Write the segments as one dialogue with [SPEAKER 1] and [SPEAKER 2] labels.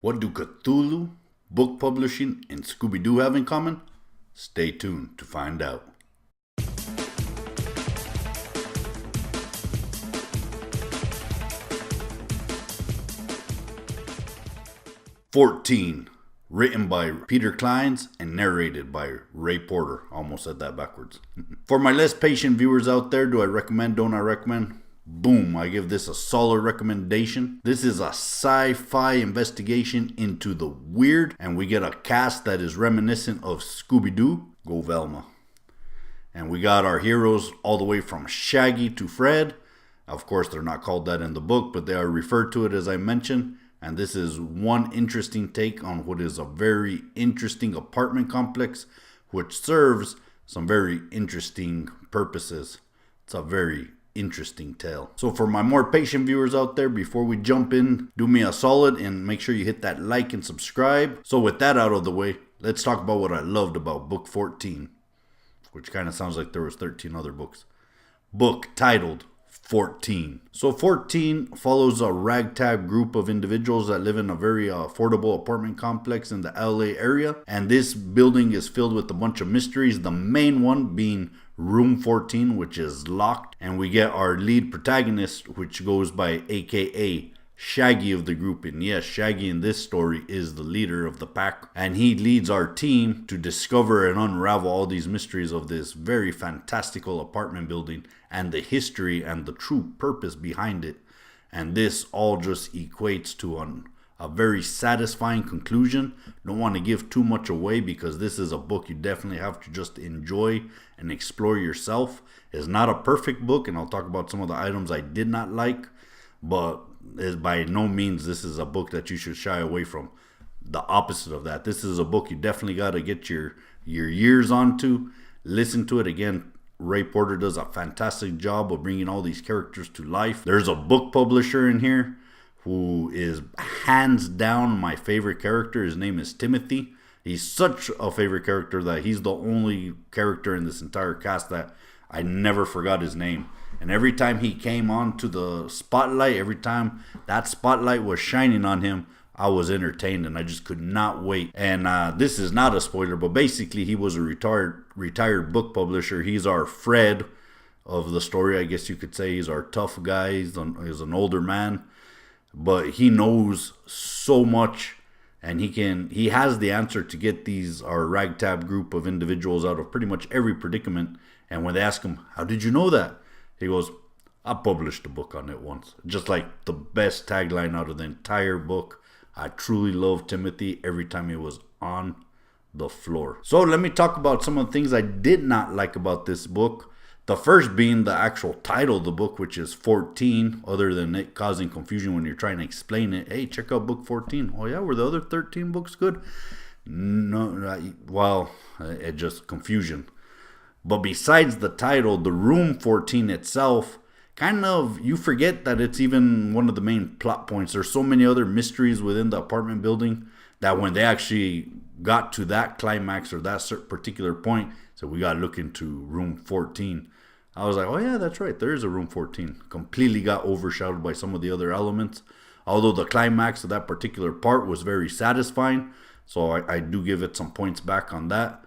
[SPEAKER 1] What do Cthulhu, book publishing, and Scooby-Doo have in common? Stay tuned to find out. 14, written by Peter Clines and narrated by Ray Porter. Almost said that backwards. For my less patient viewers out there, do I recommend, don't I recommend? Boom, I give this a solid recommendation. This is a sci-fi investigation into the weird, and we get a cast that is reminiscent of Scooby-Doo. Go Velma. And we got our heroes all the way from Shaggy to Fred. Of course, they're not called that in the book, but they are referred to it as I mentioned. And this is one interesting take on what is a very interesting apartment complex, which serves some very interesting purposes. It's a very interesting tale. So for my more patient viewers out there, before we jump in, do me a solid and make sure you hit that like and subscribe. So with that out of the way, let's talk about what I loved about book 14, which kind of sounds like there was 13 other books. Book titled 14. So 14 follows a ragtag group of individuals that live in a very affordable apartment complex in the LA area, and this building is filled with a bunch of mysteries, the main one being room 14, which is locked. And we get our lead protagonist, which goes by AKA Shaggy of the group. And yes, Shaggy in this story is the leader of the pack, and he leads our team to discover and unravel all these mysteries of this very fantastical apartment building and the history and the true purpose behind it. And this all just equates to a very satisfying conclusion. Don't want to give too much away because this is a book you definitely have to just enjoy and explore yourself. It's not a perfect book, and I'll talk about some of the items I did not like, but by no means this is a book that you should shy away from. The opposite of that. This is a book you definitely got to get your ears onto. Listen to it. Again, Ray Porter does a fantastic job of bringing all these characters to life. There's a book publisher in here who is hands down my favorite character. His name is Timothy. He's such a favorite character that he's the only character in this entire cast that I never forgot his name. And every time he came on to the spotlight, every time that spotlight was shining on him, I was entertained and I just could not wait. And this is not a spoiler, but basically he was a retired book publisher. He's our Fred of the story, I guess you could say. He's our tough guy. He's an older man, but he knows so much, and he has the answer to get our ragtag group of individuals out of pretty much every predicament. And when they ask him, "How did you know that?" he goes, "I published a book on it once." Just like the best tagline out of the entire book. I truly love Timothy every time he was on the floor. So let me talk about some of the things I did not like about this book. The first being the actual title of the book, which is 14, other than it causing confusion when you're trying to explain it. Hey, check out book 14. Oh yeah, were the other 13 books good? No, well, it just confusion. But besides the title, the room 14 itself, kind of, you forget that it's even one of the main plot points. There's so many other mysteries within the apartment building that when they actually got to that climax or that particular point, so we got to look into room 14. I was like, oh yeah, that's right, there is a room 14. Completely got overshadowed by some of the other elements. Although the climax of that particular part was very satisfying, so I do give it some points back on that.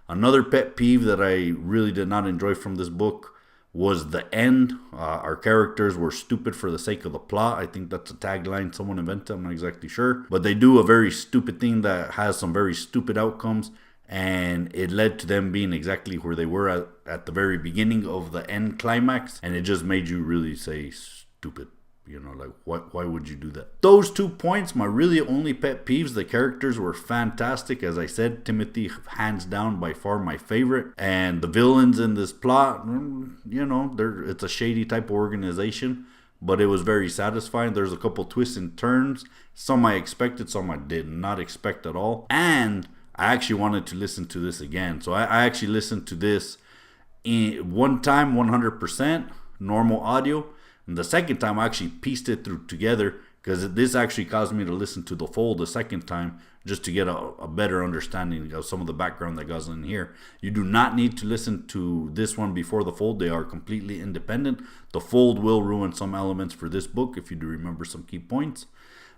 [SPEAKER 1] Another pet peeve that I really did not enjoy from this book was the end. Our characters were stupid for the sake of the plot. I think that's a tagline someone invented. I'm not exactly sure. But they do a very stupid thing that has some very stupid outcomes. And it led to them being exactly where they were at the very beginning of the end climax. And it just made you really say stupid. You know, like, why would you do that? Those 2 points, my really only pet peeves. The characters were fantastic. As I said, Timothy, hands down, by far my favorite. And the villains in this plot, you know, it's a shady type of organization. But it was very satisfying. There's a couple twists and turns. Some I expected, some I did not expect at all. And I actually wanted to listen to this again. So I actually listened to this in one time, 100%, normal audio. And the second time I actually pieced it through together, because this actually caused me to listen to the fold the second time just to get a better understanding of some of the background that goes in here. You do not need to listen to this one before the fold. They are completely independent. The fold will ruin some elements for this book if you do remember some key points.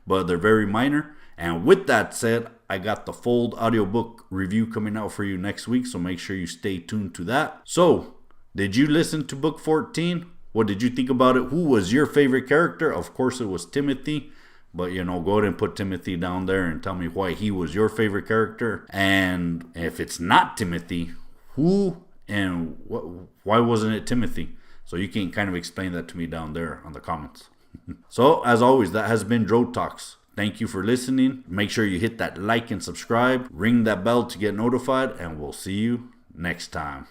[SPEAKER 1] but they're very minor. And with that said, I got the full audiobook review coming out for you next week, so make sure you stay tuned to that. So, did you listen to book 14? What did you think about it? Who was your favorite character? Of course, it was Timothy. But, go ahead and put Timothy down there and tell me why he was your favorite character. And if it's not Timothy, who and why wasn't it Timothy? So you can kind of explain that to me down there on the comments. So, as always, that has been Drotalks. Thank you for listening. Make sure you hit that like and subscribe. Ring that bell to get notified. And we'll see you next time.